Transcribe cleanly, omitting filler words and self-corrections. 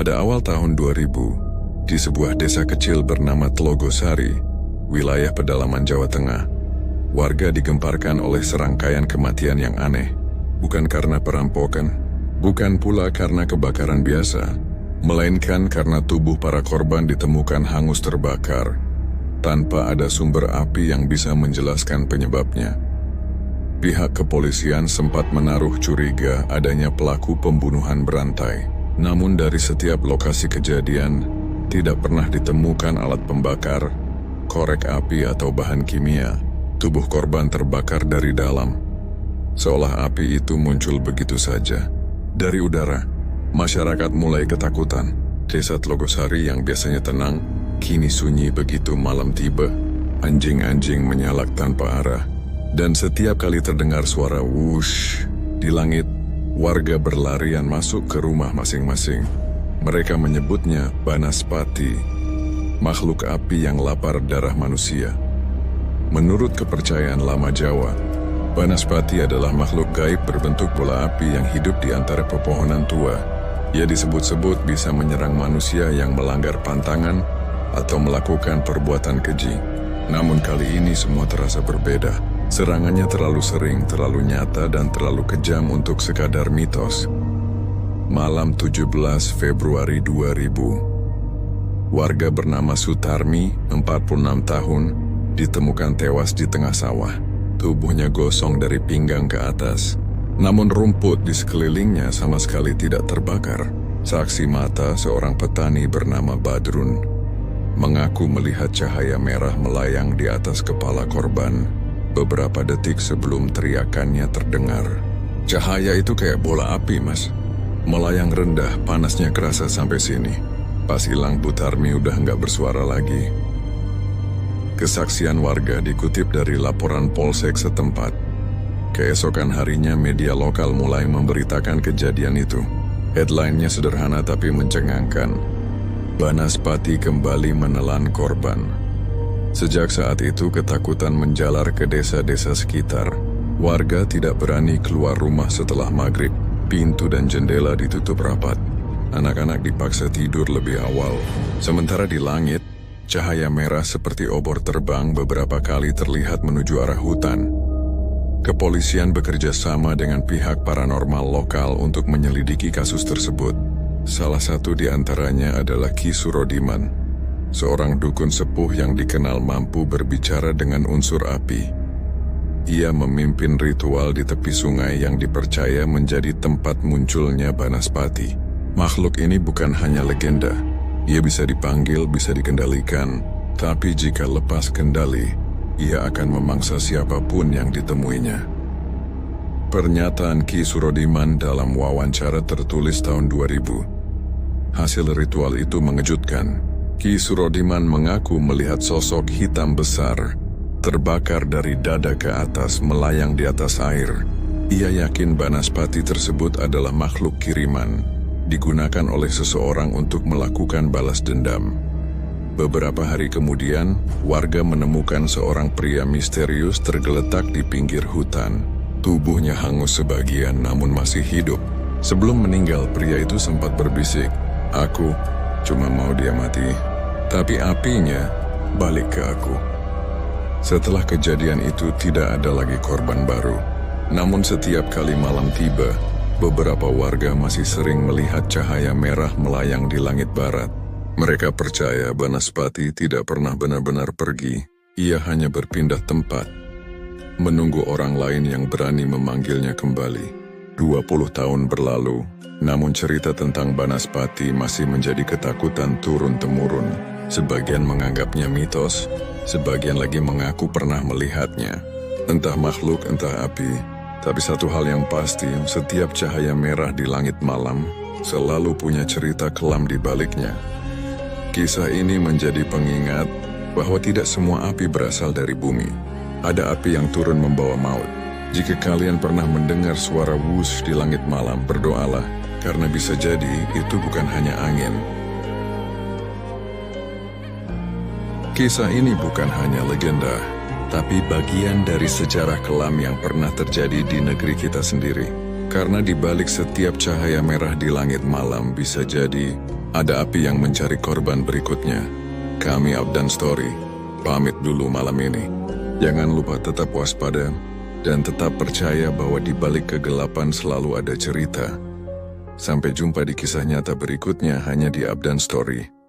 Pada awal tahun 2000, di sebuah desa kecil bernama Tlogosari, wilayah pedalaman Jawa Tengah, warga digemparkan oleh serangkaian kematian yang aneh, bukan karena perampokan, bukan pula karena kebakaran biasa, melainkan karena tubuh para korban ditemukan hangus terbakar, tanpa ada sumber api yang bisa menjelaskan penyebabnya. Pihak kepolisian sempat menaruh curiga adanya pelaku pembunuhan berantai. Namun dari setiap lokasi kejadian, tidak pernah ditemukan alat pembakar, korek api atau bahan kimia. Tubuh korban terbakar dari dalam, seolah api itu muncul begitu saja. Dari udara, masyarakat mulai ketakutan. Desa Tlogosari yang biasanya tenang, kini sunyi begitu malam tiba. Anjing-anjing menyalak tanpa arah, dan setiap kali terdengar suara wush di langit, warga berlarian masuk ke rumah masing-masing. Mereka menyebutnya Banaspati, makhluk api yang lapar darah manusia. Menurut kepercayaan lama Jawa, Banaspati adalah makhluk gaib berbentuk bola api yang hidup di antara pepohonan tua. Ia disebut-sebut bisa menyerang manusia yang melanggar pantangan atau melakukan perbuatan keji. Namun kali ini semua terasa berbeda. Serangannya terlalu sering, terlalu nyata, dan terlalu kejam untuk sekadar mitos. Malam 17 Februari 2000, warga bernama Sutarmi, 46 tahun, ditemukan tewas di tengah sawah. Tubuhnya gosong dari pinggang ke atas. Namun rumput di sekelilingnya sama sekali tidak terbakar. Saksi mata seorang petani bernama Badrun mengaku melihat cahaya merah melayang di atas kepala korban beberapa detik sebelum teriakannya terdengar. Cahaya itu kayak bola api, Mas. Melayang rendah, panasnya kerasa sampai sini. Pas hilang, Butarmi udah nggak bersuara lagi. Kesaksian warga dikutip dari laporan polsek setempat. Keesokan harinya media lokal mulai memberitakan kejadian itu. Headline-nya sederhana tapi mencengangkan. Banaspati kembali menelan korban. Sejak saat itu ketakutan menjalar ke desa-desa sekitar. Warga tidak berani keluar rumah setelah maghrib. Pintu dan jendela ditutup rapat. Anak-anak dipaksa tidur lebih awal. Sementara di langit, cahaya merah seperti obor terbang beberapa kali terlihat menuju arah hutan. Kepolisian bekerja sama dengan pihak paranormal lokal untuk menyelidiki kasus tersebut. Salah satu di antaranya adalah Ki Surodiman, seorang dukun sepuh yang dikenal mampu berbicara dengan unsur api. Ia memimpin ritual di tepi sungai yang dipercaya menjadi tempat munculnya Banaspati. Makhluk ini bukan hanya legenda. Ia bisa dipanggil, bisa dikendalikan, tapi jika lepas kendali, ia akan memangsa siapapun yang ditemuinya. Pernyataan Ki Surodiman dalam wawancara tertulis tahun 2000. Hasil ritual itu mengejutkan. Ki Surodiman mengaku melihat sosok hitam besar, terbakar dari dada ke atas melayang di atas air. Ia yakin Banaspati tersebut adalah makhluk kiriman, digunakan oleh seseorang untuk melakukan balas dendam. Beberapa hari kemudian, warga menemukan seorang pria misterius tergeletak di pinggir hutan. Tubuhnya hangus sebagian namun masih hidup. Sebelum meninggal, pria itu sempat berbisik, "Aku cuma mau dia mati, tapi apinya balik ke aku." Setelah kejadian itu tidak ada lagi korban baru. Namun setiap kali malam tiba, beberapa warga masih sering melihat cahaya merah melayang di langit barat. Mereka percaya Banaspati tidak pernah benar-benar pergi. Ia hanya berpindah tempat, menunggu orang lain yang berani memanggilnya kembali. 20 tahun berlalu, namun cerita tentang Banaspati masih menjadi ketakutan turun-temurun. Sebagian menganggapnya mitos, sebagian lagi mengaku pernah melihatnya. Entah makhluk, entah api. Tapi satu hal yang pasti, setiap cahaya merah di langit malam selalu punya cerita kelam di baliknya. Kisah ini menjadi pengingat bahwa tidak semua api berasal dari bumi. Ada api yang turun membawa maut. Jika kalian pernah mendengar suara wush di langit malam, berdoalah, karena bisa jadi itu bukan hanya angin. Kisah ini bukan hanya legenda, tapi bagian dari sejarah kelam yang pernah terjadi di negeri kita sendiri. Karena di balik setiap cahaya merah di langit malam bisa jadi Ada api yang mencari korban berikutnya. Kami Abdan Story pamit dulu malam ini. Jangan lupa tetap waspada dan tetap percaya bahwa di balik kegelapan selalu ada cerita. Sampai jumpa di kisah nyata berikutnya hanya di Abdan Story.